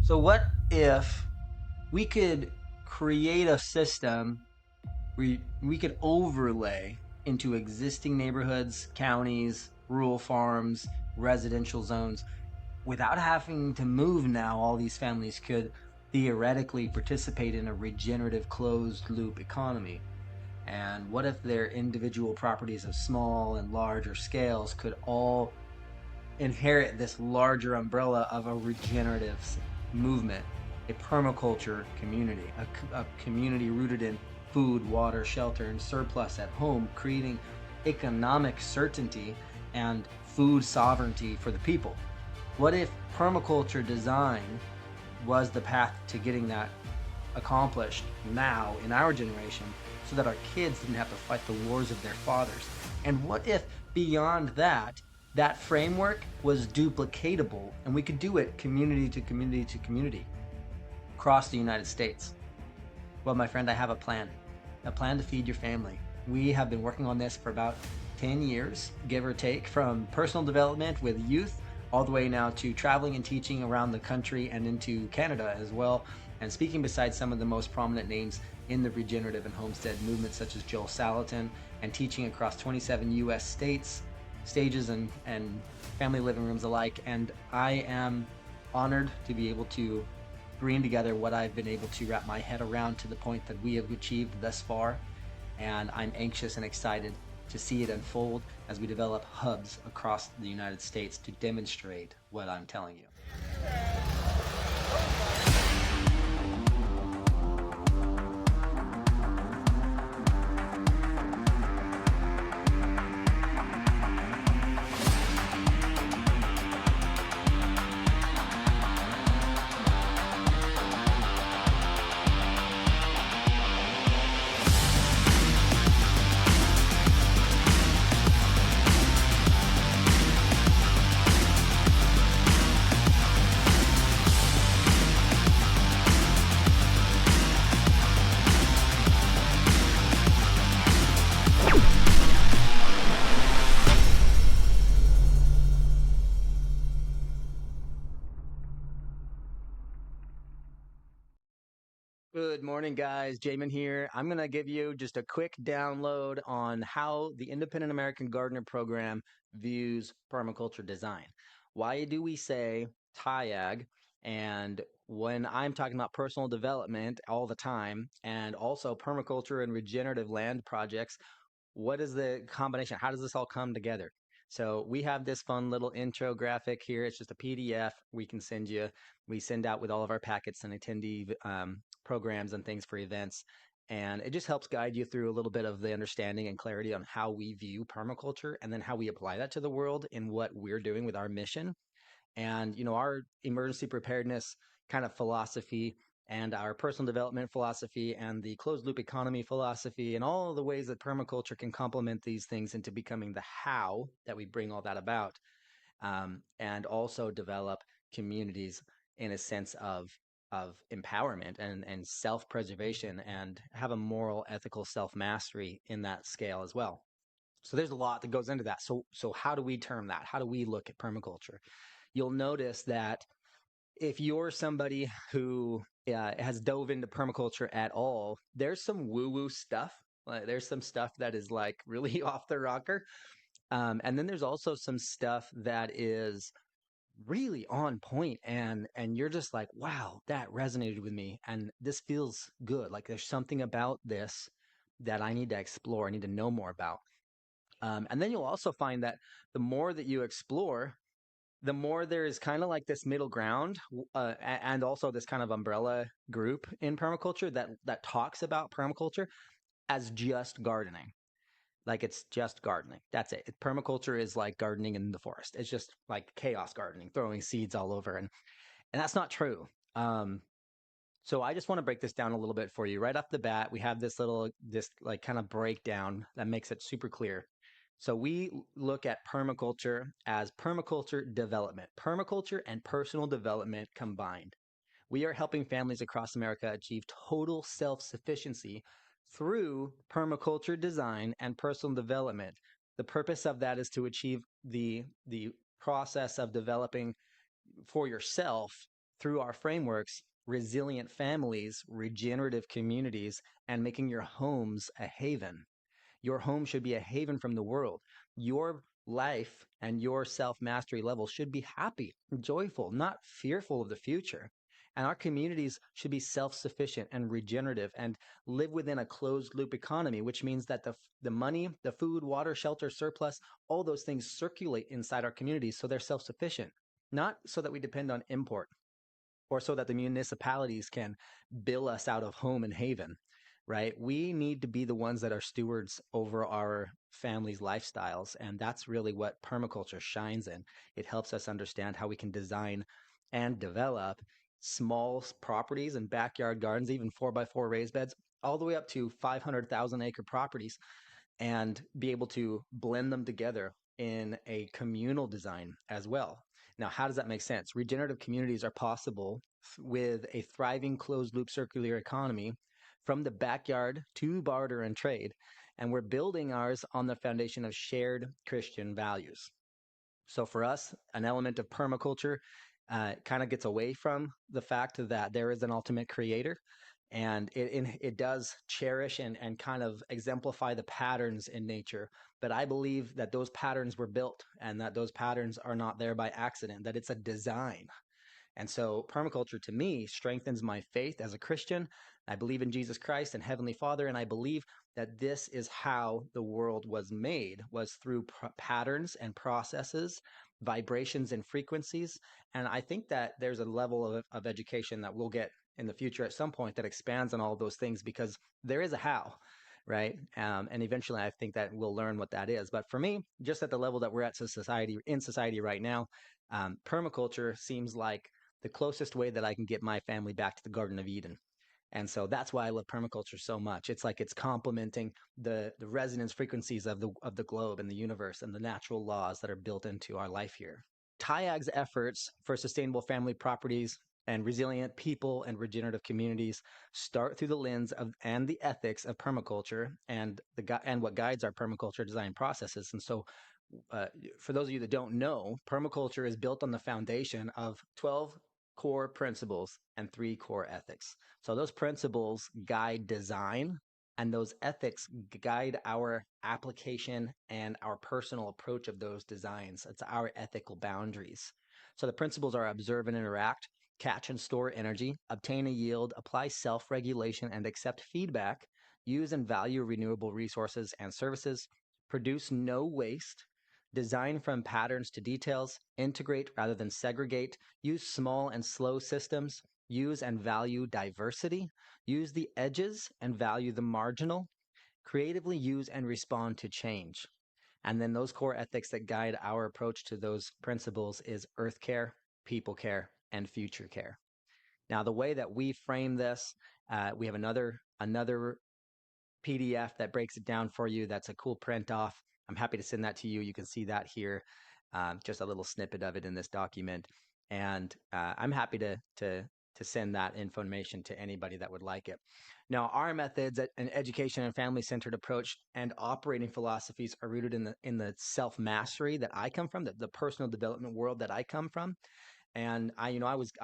So, what if we could create a system where we could overlay into existing neighborhoods, counties, rural farms, residential zones without having to move now? All these families could theoretically participate in a regenerative closed loop economy. And what if their individual properties of small and larger scales could all inherit this larger umbrella of a regenerative movement, a permaculture community, a community rooted in food, water, shelter, and surplus at home, creating economic certainty and food sovereignty for the people? What if permaculture design was the path to getting that accomplished now in our generation so that our kids didn't have to fight the wars of their fathers? And what if beyond that, that framework was duplicatable and we could do it community to community to community across the United States? Well, my friend, I have a plan to feed your family. We have been working on this for about 10 years, give or take, from personal development with youth all the way now to traveling and teaching around the country and into Canada as well, and speaking beside some of the most prominent names in the regenerative and homestead movement, such as Joel Salatin, and teaching across 27 US states, stages, and family living rooms alike. And I am honored to be able to bring together what I've been able to wrap my head around to the point that we have achieved thus far. And I'm anxious and excited to see it unfold as we develop hubs across the United States to demonstrate what I'm telling you. Good morning, guys. Jamon here. I'm going to give you just a quick download on how the Independent American Gardener Program views permaculture design. Why do we say TIAG? And when I'm talking about personal development all the time, and also permaculture and regenerative land projects, what is the combination? How does this all come together? So we have this fun little intro graphic here. It's just a PDF we can send you. We send out with all of our packets and attendee programs and things for events. And it just helps guide you through a little bit of the understanding and clarity on how we view permaculture and then how we apply that to the world in what we're doing with our mission. And, you know, our emergency preparedness kind of philosophy and our personal development philosophy and the closed loop economy philosophy and all of the ways that permaculture can complement these things into becoming the how that we bring all that about, and also develop communities in a sense of empowerment and self-preservation and have a moral, ethical self-mastery in that scale as well. So there's a lot that goes into that. So how do we term that? How do we look at permaculture? You'll notice that if you're somebody who has dove into permaculture at all, there's some woo-woo stuff. There's some stuff that is like really off the rocker. And then there's also some stuff that is really on point and you're just like, wow, that resonated with me and this feels good. Like there's something about this that I need to explore, I need to know more about. And then you'll also find that the more that you explore, the more there is kind of like this middle ground, and also this kind of umbrella group in permaculture that talks about permaculture as just gardening. Like it's just gardening. That's it. Permaculture is like gardening in the forest. It's just like chaos gardening, throwing seeds all over, and that's not true. Um, so I just want to break this down a little bit for you right off the bat. We have this like kind of breakdown that makes it super clear. So we look at permaculture as permaculture development, permaculture and personal development combined. We are helping families across America achieve total self-sufficiency through permaculture design and personal development. The purpose of that is to achieve the process of developing for yourself through our frameworks, resilient families, regenerative communities, and making your homes a haven. Your home should be a haven from the world. Your life and your self mastery level should be happy, joyful, not fearful of the future. And our communities should be self sufficient and regenerative and live within a closed loop economy, which means that the money, the food, water, shelter, surplus, all those things circulate inside our communities so they're self sufficient, not so that we depend on import or so that the municipalities can bill us out of home and haven, right? We need to be the ones that are stewards over our families' lifestyles. And that's really what permaculture shines in. It helps us understand how we can design and develop small properties and backyard gardens, even 4x4 raised beds, all the way up to 500,000 acre properties, and be able to blend them together in a communal design as well. Now, how does that make sense? Regenerative communities are possible with a thriving closed loop circular economy from the backyard to barter and trade. And we're building ours on the foundation of shared Christian values. So for us, an element of permaculture kind of gets away from the fact that there is an ultimate creator, and it does cherish and kind of exemplify the patterns in nature. But I believe that those patterns were built and that those patterns are not there by accident, that it's a design. And so permaculture to me strengthens my faith as a Christian. I believe in Jesus Christ and Heavenly Father, and I believe that this is how the world was made, was through patterns and processes, vibrations and frequencies. And I think that there's a level of education that we'll get in the future at some point that expands on all those things, because there is a how, right? And eventually I think that we'll learn what that is. But for me, just at the level that we're at in society right now, permaculture seems like the closest way that I can get my family back to the Garden of Eden. And so that's why I love permaculture so much. It's like it's complementing the resonance frequencies of the globe and the universe and the natural laws that are built into our life here. TIAG's efforts for sustainable family properties and resilient people and regenerative communities start through the lens of and the ethics of permaculture and what guides our permaculture design processes. And so for those of you that don't know, permaculture is built on the foundation of 12 core principles and 3 core ethics. So those principles guide design, and those ethics guide our application and our personal approach of those designs. It's our ethical boundaries. So the principles are observe and interact, catch and store energy, obtain a yield, apply self-regulation and accept feedback, use and value renewable resources and services, produce no waste, design from patterns to details, integrate rather than segregate, use small and slow systems, use and value diversity, use the edges and value the marginal, creatively use and respond to change. And then those core ethics that guide our approach to those principles is earth care, people care, and future care. Now, the way that we frame this, we have another PDF that breaks it down for you. That's a cool print off. I'm happy to send that to you. You can see that here, just a little snippet of it in this document. And I'm happy to send that information to anybody that would like it. Now, our methods an education and family-centered approach and operating philosophies are rooted in the self-mastery that I come from, the personal development world that I come from. And I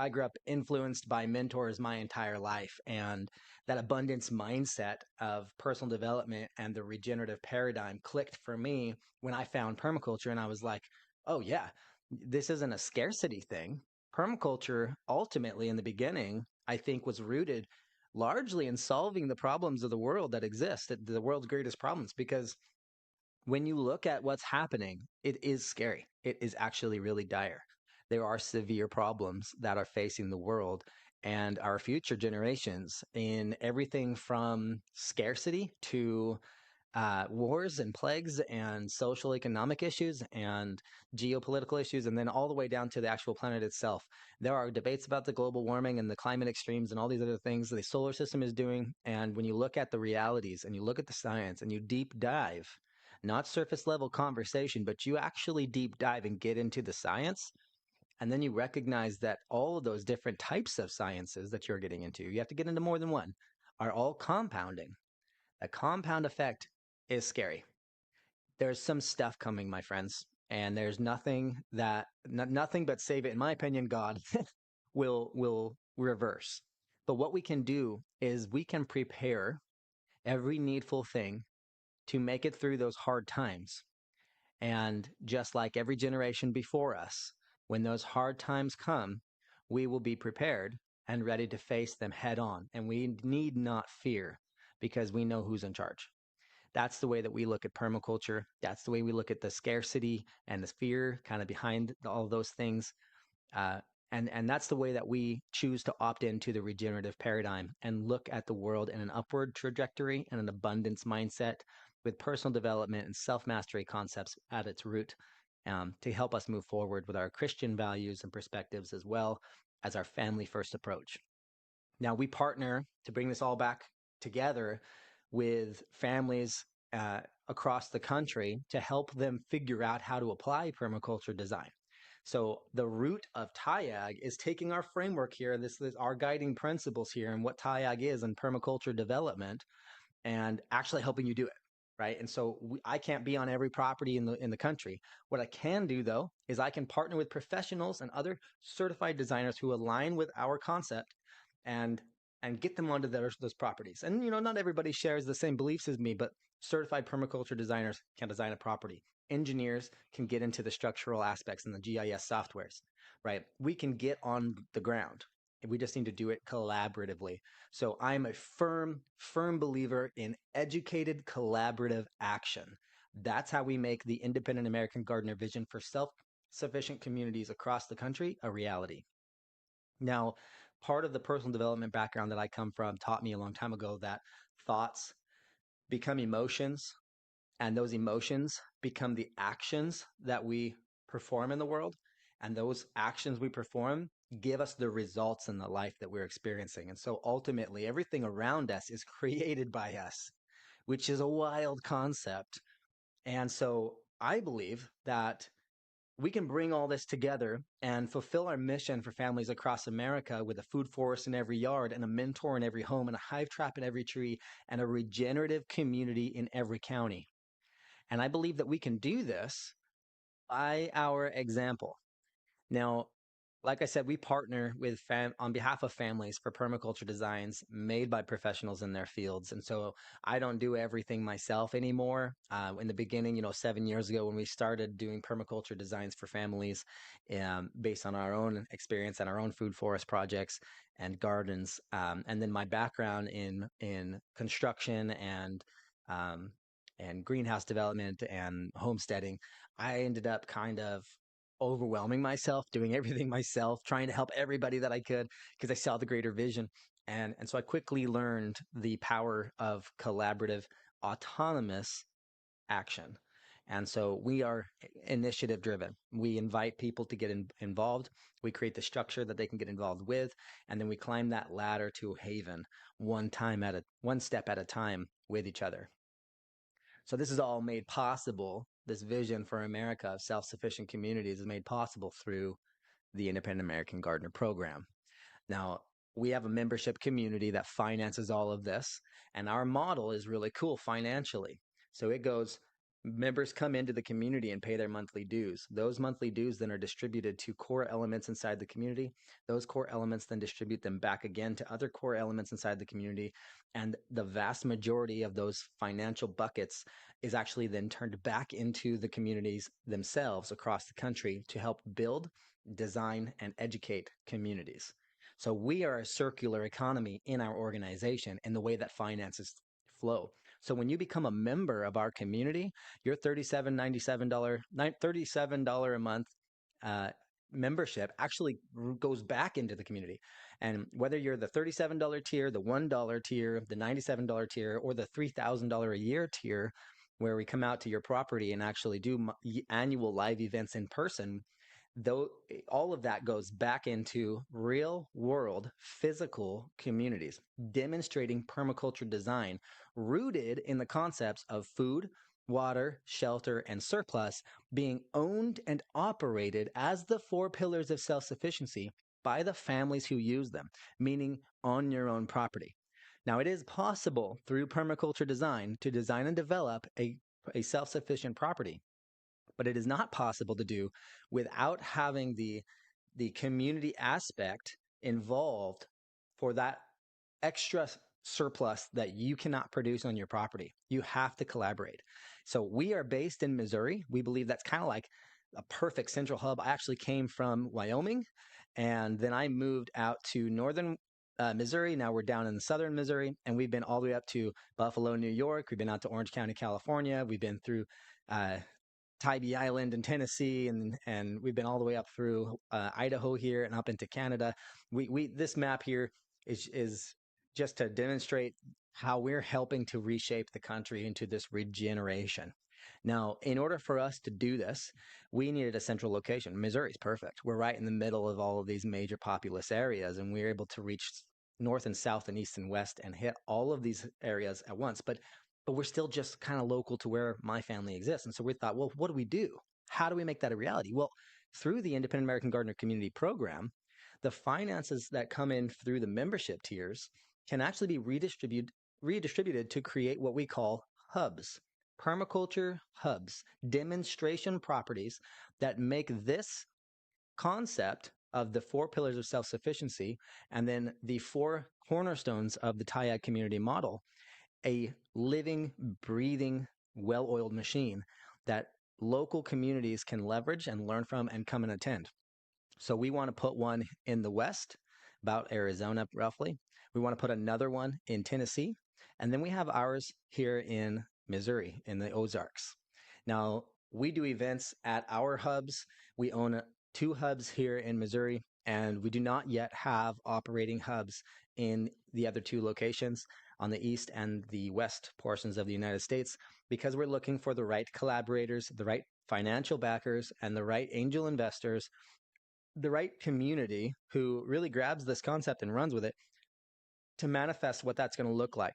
grew up influenced by mentors my entire life, and that abundance mindset of personal development and the regenerative paradigm clicked for me when I found permaculture. And I was like, oh yeah, this isn't a scarcity thing. Permaculture ultimately in the beginning, I think, was rooted largely in solving the problems of the world that exist, the world's greatest problems, because when you look at what's happening, it is scary. It is actually really dire. There are severe problems that are facing the world and our future generations in everything from scarcity to wars and plagues and social economic issues and geopolitical issues, and then all the way down to the actual planet itself. There are debates about the global warming and the climate extremes and all these other things the solar system is doing. And when you look at the realities and you look at the science and you deep dive, not surface level conversation, but you actually deep dive and get into the science, and then you recognize that all of those different types of sciences that you're getting into, you have to get into more than one, are all compounding. A compound effect is scary. There's some stuff coming, my friends, and there's nothing but save it, in my opinion, God will reverse. But what we can do is we can prepare every needful thing to make it through those hard times. And just like every generation before us, when those hard times come, we will be prepared and ready to face them head on. And we need not fear because we know who's in charge. That's the way that we look at permaculture. That's the way we look at the scarcity and the fear kind of behind all of those things. Uh, and that's the way that we choose to opt into the regenerative paradigm and look at the world in an upward trajectory and an abundance mindset with personal development and self-mastery concepts at its root, to help us move forward with our Christian values and perspectives as well as our family first approach. Now, we partner to bring this all back together with families across the country to help them figure out how to apply permaculture design. So the root of TIAG is taking our framework here, this is our guiding principles here, and what TIAG is in permaculture development, and actually helping you do it, right? And so I can't be on every property in the country. What I can do, though, is I can partner with professionals and other certified designers who align with our concept and get them onto those properties. And not everybody shares the same beliefs as me, but certified permaculture designers can design a property. Engineers can get into the structural aspects and the GIS softwares, right? We can get on the ground. We just need to do it collaboratively. So I'm a firm believer in educated collaborative action. That's how we make the independent American gardener vision for self-sufficient communities across the country a reality. Now, part of the personal development background that I come from taught me a long time ago that thoughts become emotions, and those emotions become the actions that we perform in the world. And those actions we perform give us the results in the life that we're experiencing. And so ultimately, everything around us is created by us, which is a wild concept. And so I believe that we can bring all this together and fulfill our mission for families across America with a food forest in every yard and a mentor in every home and a hive trap in every tree and a regenerative community in every county. And I believe that we can do this by our example. Now, like I said, we partner with on behalf of families for permaculture designs made by professionals in their fields. And so I don't do everything myself anymore. In the beginning, 7 years ago, when we started doing permaculture designs for families, based on our own experience and our own food forest projects and gardens, and then my background in construction and greenhouse development and homesteading, I ended up kind of overwhelming myself, doing everything myself, trying to help everybody that I could because I saw the greater vision. And so I quickly learned the power of collaborative, autonomous action. And so we are initiative driven. We invite people to get involved. We create the structure that they can get involved with. And then we climb that ladder to haven one step at a time with each other. So this is all made possible. This vision for America of self-sufficient communities is made possible through the Independent American Gardener Program. Now, we have a membership community that finances all of this, and our model is really cool financially. So it goes, members come into the community and pay their monthly dues. Those monthly dues then are distributed to core elements inside the community. Those core elements then distribute them back again to other core elements inside the community. And the vast majority of those financial buckets is actually then turned back into the communities themselves across the country to help build, design, and educate communities. So we are a circular economy in our organization in the way that finances flow. So when you become a member of our community, your $37 a month membership actually goes back into the community. And whether you're the $37 tier, the $1 tier, the $97 tier, or the $3,000 a year tier, where we come out to your property and actually do annual live events in person, though all of that goes back into real world physical communities, demonstrating permaculture design rooted in the concepts of food, water, shelter, and surplus being owned and operated as the 4 pillars of self-sufficiency by the families who use them, meaning on your own property. Now, it is possible through permaculture design to design and develop a self-sufficient property, but it is not possible to do without having the community aspect involved for that extra surplus that you cannot produce on your property. You have to collaborate. So we are based in Missouri. We believe that's kind of like a perfect central hub. I actually came from Wyoming, and then I moved out to northern Missouri. Now we're down in the southern Missouri, and we've been all the way up to Buffalo, New York. We've been out to Orange County, California. We've been through uh, Tybee Island in Tennessee, and we've been all the way up through Idaho here and up into Canada. We this map here is just to demonstrate how we're helping to reshape the country into this regeneration. Now, in order for us to do this, we needed a central location. Missouri's perfect. We're right in the middle of all of these major populous areas, and we're able to reach north and south and east and west and hit all of these areas at once. But we're still just kind of local to where my family exists. And so we thought, well, what do we do? How do we make that a reality? Well, through the Independent American Gardener Community Program, the finances that come in through the membership tiers can actually be redistributed to create what we call hubs, permaculture hubs, demonstration properties that make this concept of the four pillars of self-sufficiency and then the four cornerstones of the TIAG community model a living, breathing, well-oiled machine that local communities can leverage and learn from and come and attend. So we want to put one in the West, about Arizona roughly. We want to put another one in Tennessee. And then we have ours here in Missouri, in the Ozarks. Now, we do events at our hubs. We own two hubs here in Missouri, and we do not yet have operating hubs in the other two locations on the east and the west portions of the United States because we're looking for the right collaborators, the right financial backers, and the right angel investors, the right community who really grabs this concept and runs with it to manifest what that's going to look like.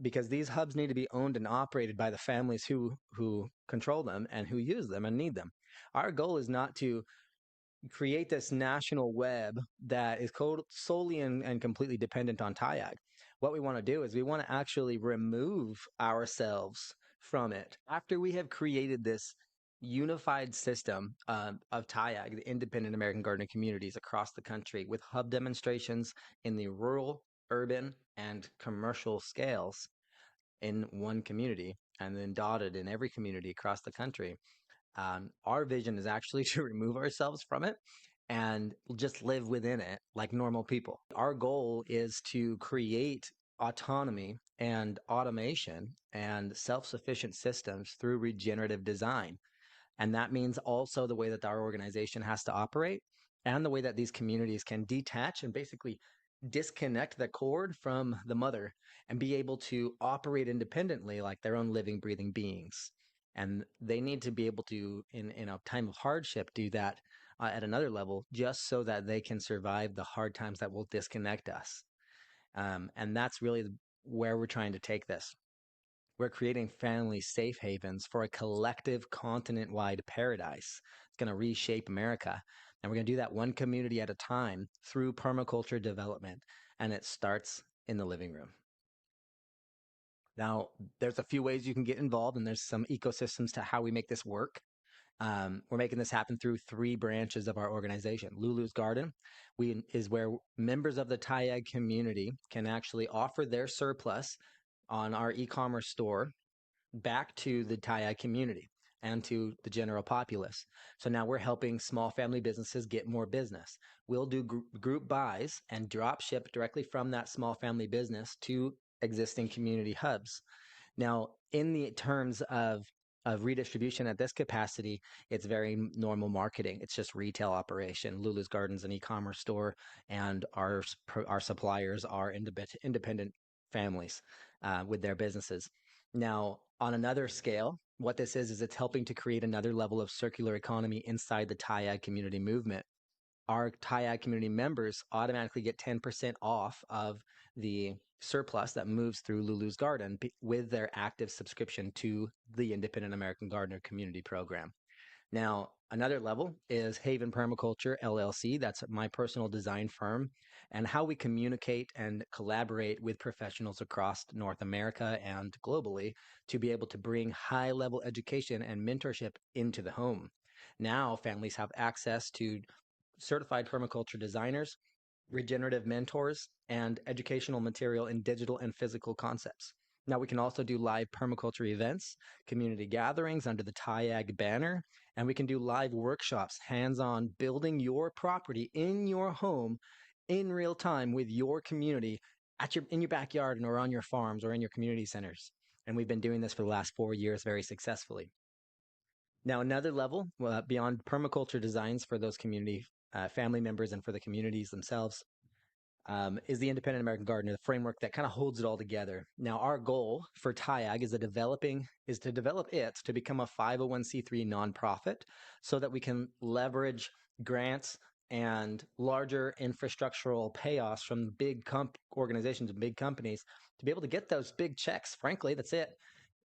Because these hubs need to be owned and operated by the families who control them and who use them and need them. Our goal is not to create this national web that is solely and completely dependent on TIAG. What we want to do is we want to actually remove ourselves from it. After we have created this unified system of TIAG, the Independent American Gardener communities across the country with hub demonstrations in the rural, urban, and commercial scales in one community and then dotted in every community across the country. Our vision is actually to remove ourselves from it and just live within it like normal people. Our goal is to create autonomy and automation and self-sufficient systems through regenerative design. And that means also the way that our organization has to operate and the way that these communities can detach and basically disconnect the cord from the mother and be able to operate independently like their own living, breathing beings. And they need to be able to, in a time of hardship, do that at another level just so that they can survive the hard times that will disconnect us. And that's really where we're trying to take this. We're creating family safe havens for a collective continent-wide paradise. It's going to reshape America. And we're going to do that one community at a time through permaculture development. And it starts in the living room. Now, there's a few ways you can get involved, and there's some ecosystems to how we make this work. We're making this happen through three branches of our organization. Lulu's Garden is where members of the TIAG community can actually offer their surplus on our e-commerce store back to the TIAG community and to the general populace. So now we're helping small family businesses get more business. We'll do group buys and drop ship directly from that small family business to existing community hubs. Now, in the terms of redistribution at this capacity, it's very normal marketing. It's just retail operation. Lulu's Garden's an e-commerce store, and our suppliers are independent families with their businesses. Now, on another scale, what this is it's helping to create another level of circular economy inside the TIAG community movement. Our TIAG community members automatically get 10% off of the surplus that moves through Lulu's Garden with their active subscription to the Independent American Gardener Community Program. Now, another level is Haven Permaculture LLC. That's my personal design firm, and how we communicate and collaborate with professionals across North America and globally to be able to bring high-level education and mentorship into the home. Now, families have access to certified permaculture designers regenerative mentors, and educational material in digital and physical concepts. Now, we can also do live permaculture events, community gatherings under the TIAG banner, and we can do live workshops, hands on building your property in your home in real time with your community in your backyard and or on your farms or in your community centers. And we've been doing this for the last 4 years very successfully. Now, another level beyond permaculture designs for those community family members and for the communities themselves is the Independent American Gardener, the framework that kind of holds it all together. Now, our goal for TIAG is to develop it to become a 501c3 nonprofit, so that we can leverage grants and larger infrastructural payoffs from big organizations and big companies to be able to get those big checks. Frankly, that's it,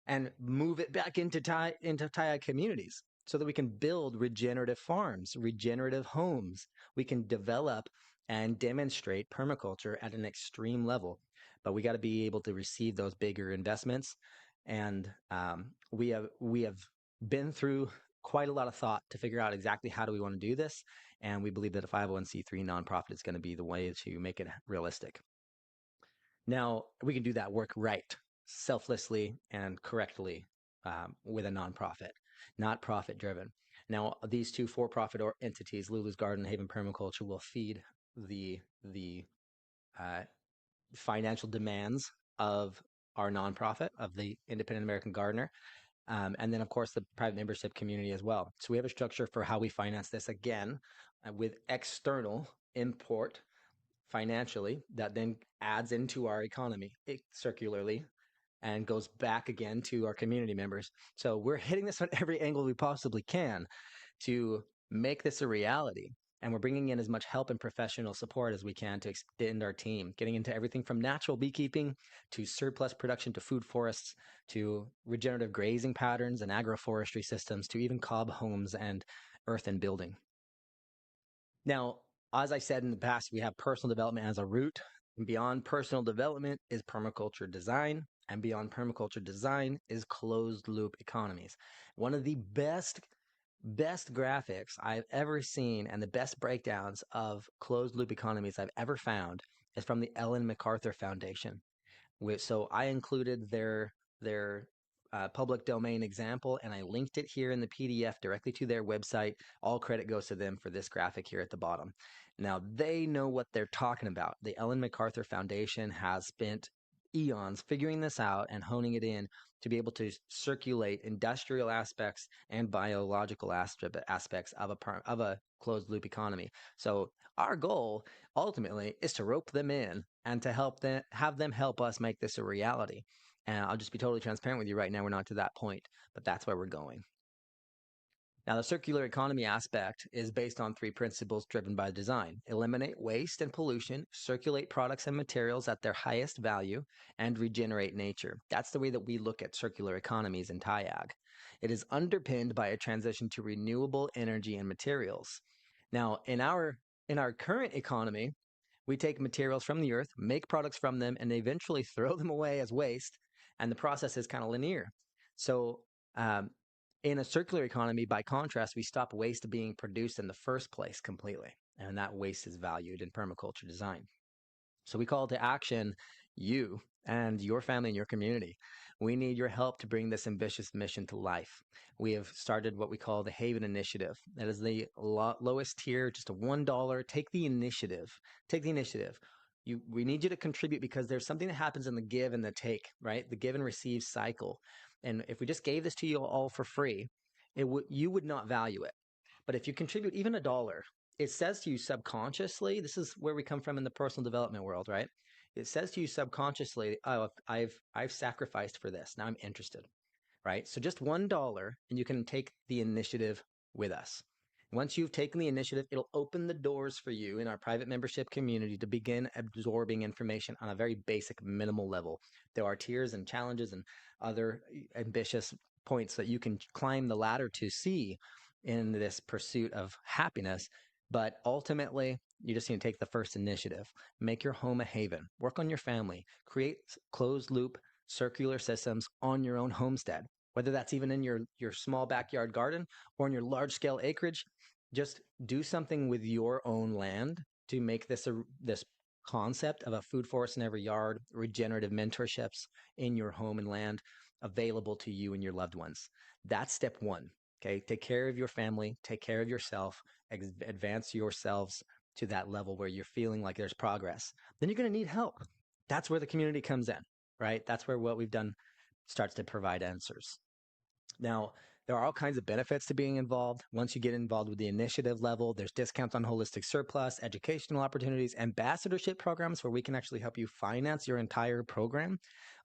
and move it back into TIAG communities so that we can build regenerative farms, regenerative homes. We can develop and demonstrate permaculture at an extreme level, but we got to be able to receive those bigger investments. And we have been through quite a lot of thought to figure out exactly how do we want to do this, and we believe that a 501c3 nonprofit is going to be the way to make it realistic. Now, we can do that work right, selflessly and correctly, with a nonprofit, not profit driven. Now, these two for-profit entities, Lulu's Garden, Haven Permaculture, will feed the uh, financial demands of our nonprofit, of the Independent American Gardener, and then, of course, the private membership community as well. So we have a structure for how we finance this, again, with external import financially, that then adds into our economy circularly and goes back again to our community members. So we're hitting this on every angle we possibly can to make this a reality. And we're bringing in as much help and professional support as we can to extend our team, getting into everything from natural beekeeping to surplus production to food forests to regenerative grazing patterns and agroforestry systems to even cob homes and earthen building. Now, as I said in the past, we have personal development as a root. And beyond personal development is permaculture design. And beyond permaculture design is closed loop economies. One of the best graphics I've ever seen and the best breakdowns of closed loop economies I've ever found is from the Ellen MacArthur Foundation. So I included their public domain example, and I linked it here in the PDF directly to their website. All credit goes to them for this graphic here at the bottom. Now, they know what they're talking about. The Ellen MacArthur Foundation has spent eons figuring this out and honing it in to be able to circulate industrial aspects and biological aspects of a closed loop economy. So our goal ultimately is to rope them in and to have them help us make this a reality. And I'll just be totally transparent with you right now. We're not to that point, but that's where we're going. Now, the circular economy aspect is based on 3 principles driven by design: eliminate waste and pollution, circulate products and materials at their highest value, and regenerate nature. That's the way that we look at circular economies in TIAG. It is underpinned by a transition to renewable energy and materials. Now, in our current economy, we take materials from the earth, make products from them, and eventually throw them away as waste. And the process is kind of linear. So, in a circular economy, by contrast, we stop waste being produced in the first place completely. And that waste is valued in permaculture design. So we call to action you and your family and your community. We need your help to bring this ambitious mission to life. We have started what we call the Haven Initiative. That is the lowest tier, just a $1. Take the initiative. Take the initiative. We need you to contribute because there's something that happens in the give and the take, right? The give and receive cycle. And if we just gave this to you all for free, you would not value it. But if you contribute even $1, it says to you subconsciously, this is where we come from in the personal development world, right? It says to you subconsciously, oh, I've sacrificed for this. Now I'm interested, right? So just $1 and you can take the initiative with us. Once you've taken the initiative, it'll open the doors for you in our private membership community to begin absorbing information on a very basic, minimal level. There are tiers and challenges and other ambitious points that you can climb the ladder to see in this pursuit of happiness. But ultimately, you just need to take the first initiative. Make your home a haven. Work on your family. Create closed loop circular systems on your own homestead, whether that's even in your small backyard garden or in your large scale acreage. Just do something with your own land to make this concept of a food forest in every yard, regenerative mentorships in your home and land available to you and your loved ones. That's step one. Okay, take care of your family, take care of yourself, advance yourselves to that level where you're feeling like there's progress. Then you're going to need help. That's where the community comes in, right? That's where what we've done starts to provide answers. Now, there are all kinds of benefits to being involved. Once you get involved with the initiative level, there's discounts on holistic surplus, educational opportunities, ambassadorship programs where we can actually help you finance your entire program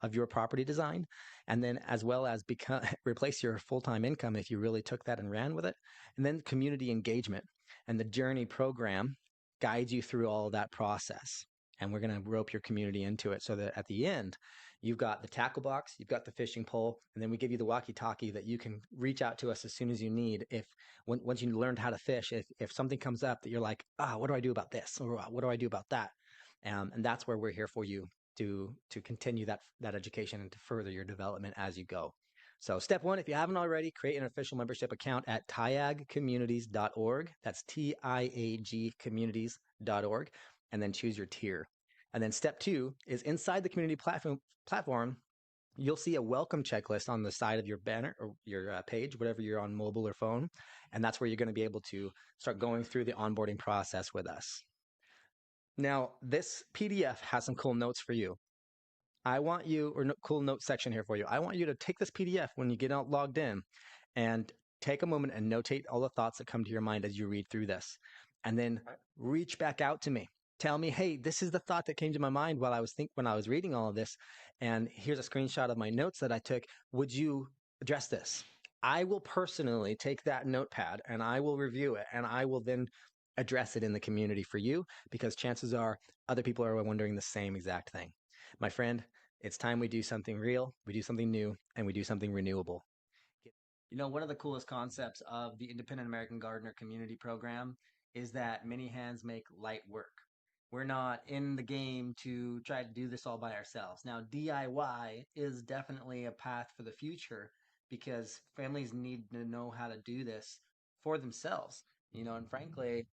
of your property design. And then as well as replace your full-time income if you really took that and ran with it. And then community engagement and the Journey program guides you through all of that process. And we're going to rope your community into it so that at the end, you've got the tackle box, you've got the fishing pole, and then we give you the walkie-talkie that you can reach out to us as soon as you need. Once you learned how to fish, if something comes up that you're like, what do I do about this, or what do I do about that, and that's where we're here for you to continue that education and to further your development as you go. So step one, if you haven't already, create an official membership account at tiagcommunities.org. That's TIAG communities.org, and then choose your tier. And then step two is inside the community platform, you'll see a welcome checklist on the side of your banner or your page, whatever you're on, mobile or phone. And that's where you're going to be able to start going through the onboarding process with us. Now, this PDF has some cool notes for you. Cool notes section here for you. I want you to take this PDF when you get out logged in and take a moment and notate all the thoughts that come to your mind as you read through this. And then reach back out to me. Tell me, hey, this is the thought that came to my mind when I was reading all of this. And here's a screenshot of my notes that I took. Would you address this? I will personally take that notepad and I will review it and I will then address it in the community for you, because chances are other people are wondering the same exact thing. My friend, it's time we do something real, we do something new, and we do something renewable. You know, one of the coolest concepts of the Independent American Gardener Community Program is that many hands make light work. We're not in the game to try to do this all by ourselves. Now, DIY is definitely a path for the future because families need to know how to do this for themselves. You know, and frankly,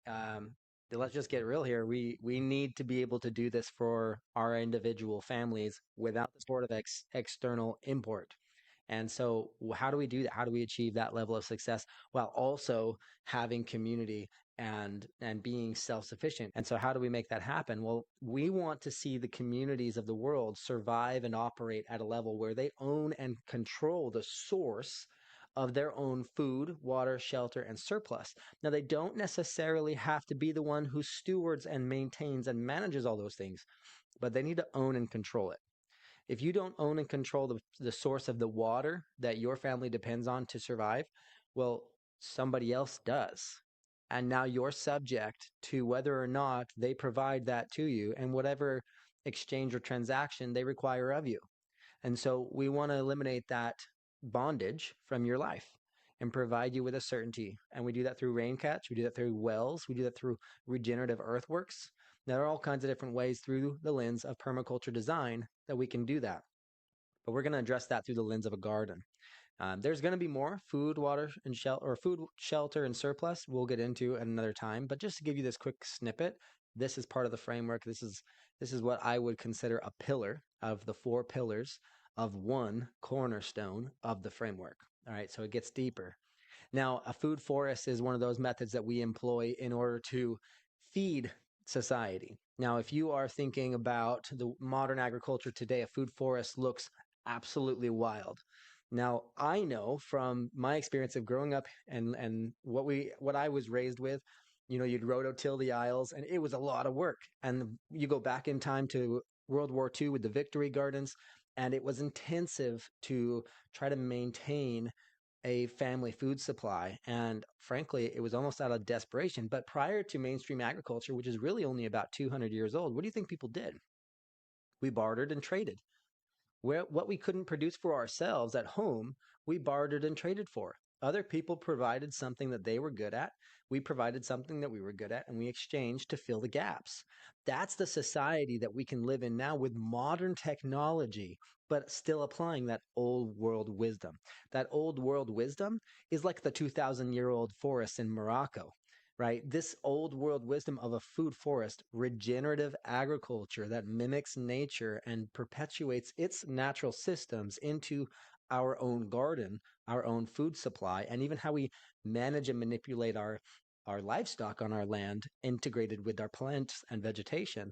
let's just get real here. We need to be able to do this for our individual families without the support of external import. And so how do we do that? How do we achieve that level of success while also having community and being self-sufficient? And so how do we make that happen? Well, we want to see the communities of the world survive and operate at a level where they own and control the source of their own food, water, shelter, and surplus. Now, they don't necessarily have to be the one who stewards and maintains and manages all those things, but they need to own and control it. If you don't own and control the source of the water that your family depends on to survive, well, somebody else does. And now you're subject to whether or not they provide that to you and whatever exchange or transaction they require of you. And so we want to eliminate that bondage from your life and provide you with a certainty. And we do that through rain catch, we do that through wells, we do that through regenerative earthworks. There are all kinds of different ways through the lens of permaculture design that we can do that. But we're going to address that through the lens of a garden. There's going to be more food, water, and shelter and surplus we'll get into at another time. But just to give you this quick snippet, this is part of the framework. This is what I would consider a pillar of the 4 pillars of one cornerstone of the framework. All right, so it gets deeper. Now, a food forest is one of those methods that we employ in order to feed society. Now, if you are thinking about the modern agriculture today, a food forest looks absolutely wild. Now, I know from my experience of growing up and what I was raised with, you know, you'd rototill the aisles and it was a lot of work. And you go back in time to World War II with the Victory Gardens, and it was intensive to try to maintain a family food supply. And frankly, it was almost out of desperation. But prior to mainstream agriculture, which is really only about 200 years old, what do you think people did? We bartered and traded. What we couldn't produce for ourselves at home, we bartered and traded for. Other people provided something that they were good at. We provided something that we were good at, and we exchanged to fill the gaps. That's the society that we can live in now with modern technology, but still applying that old world wisdom. That old world wisdom is like the 2,000-year-old forests in Morocco, right? This old world wisdom of a food forest, regenerative agriculture that mimics nature and perpetuates its natural systems into our own garden, our own food supply, and even how we manage and manipulate our livestock on our land integrated with our plants and vegetation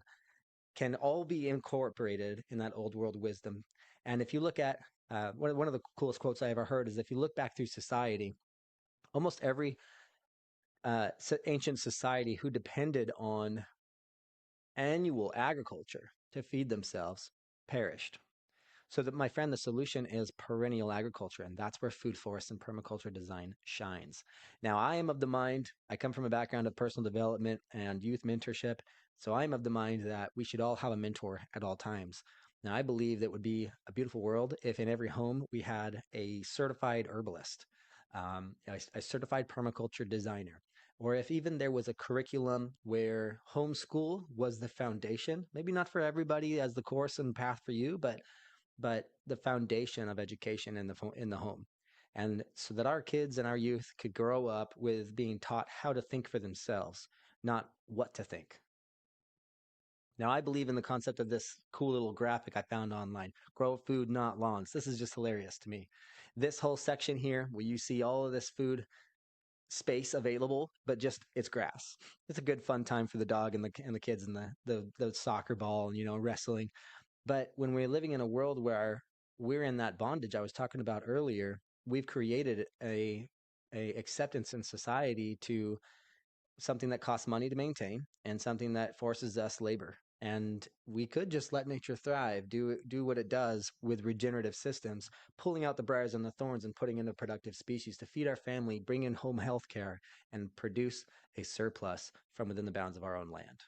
can all be incorporated in that old world wisdom. And if you look at one of the coolest quotes I ever heard is, if you look back through society, almost every ancient society who depended on annual agriculture to feed themselves perished. So that, my friend, the solution is perennial agriculture, and that's where food forest and permaculture design shines. Now, I am of the mind, I come from a background of personal development and youth mentorship, so I'm of the mind that we should all have a mentor at all times. Now, I believe that would be a beautiful world if in every home we had a certified herbalist, a certified permaculture designer, or if even there was a curriculum where homeschool was the foundation, maybe not for everybody as the course and path for you, but the foundation of education in the home, and so that our kids and our youth could grow up with being taught how to think for themselves, not what to think. Now, I believe in the concept of this cool little graphic I found online: grow food, not lawns. This is just hilarious to me. This whole section here, where you see all of this food space available, but just it's grass. It's a good fun time for the dog and the kids and the soccer ball and wrestling. But when we're living in a world where we're in that bondage I was talking about earlier, we've created a acceptance in society to something that costs money to maintain and something that forces us labor. And we could just let nature thrive, do what it does with regenerative systems, pulling out the briars and the thorns and putting in a productive species to feed our family, bring in home health care, and produce a surplus from within the bounds of our own land.